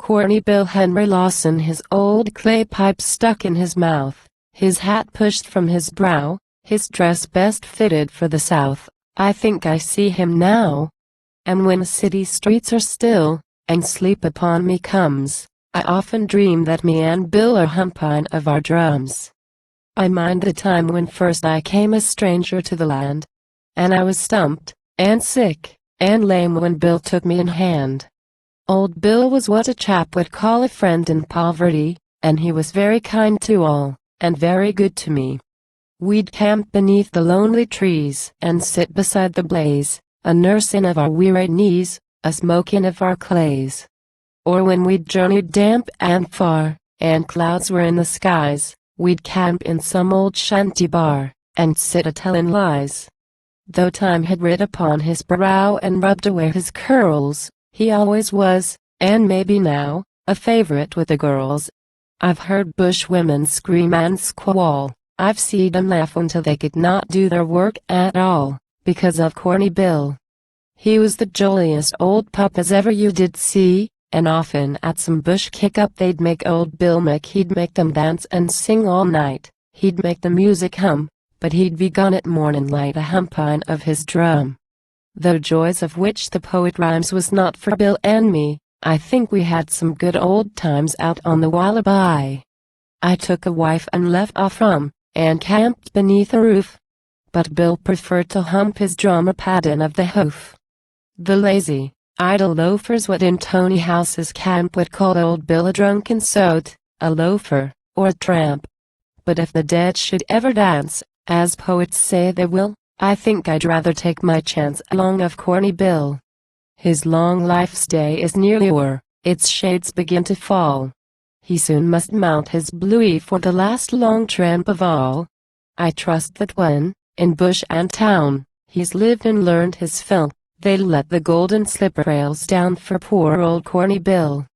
Corny Bill Henry Lawson, his old clay pipe stuck in his mouth, his hat pushed from his brow, his dress best fitted for the South. I think I see him now. And when the city streets are still, and sleep upon me comes, I often dream that me and Bill are humping of our drums. I mind the time when first I came a stranger to the land, and I was stumped, and sick, and lame when Bill took me in hand. Old Bill was what a chap would call a friend in poverty, and he was very kind to all, and very good to me. We'd camp beneath the lonely trees, and sit beside the blaze, a nursing of our weary knees, a smoking of our clays. Or when we'd journeyed damp and far, and clouds were in the skies, we'd camp in some old shanty bar, and sit a-telling lies. Though time had writ upon his brow and rubbed away his curls, he always was, and maybe now, a favorite with the girls. I've heard bush women scream and squall, I've seen them laugh until they could not do their work at all, because of Corny Bill. He was the jolliest old pup as ever you did see, and often at some bush kick-up they'd make old Bill make. He'd make them dance and sing all night, he'd make the music hum, but he'd be gone at morning light a-humping of his drum. Though joys of which the poet rhymes was not for Bill and me, I think we had some good old times out on the Wallaby. I took a wife and left off from, and camped beneath a roof, but Bill preferred to hump his drum a-padding of the hoof. The lazy, idle loafers what in Tony House's camp would call old Bill a drunken soot, a loafer, or a tramp. But if the dead should ever dance, as poets say they will, I think I'd rather take my chance along of Corny Bill. His long life's day is nearly o'er, its shades begin to fall. He soon must mount his bluey for the last long tramp of all. I trust that when, in bush and town, he's lived and learned his fill, they'll let the golden slip rails down for poor old Corny Bill.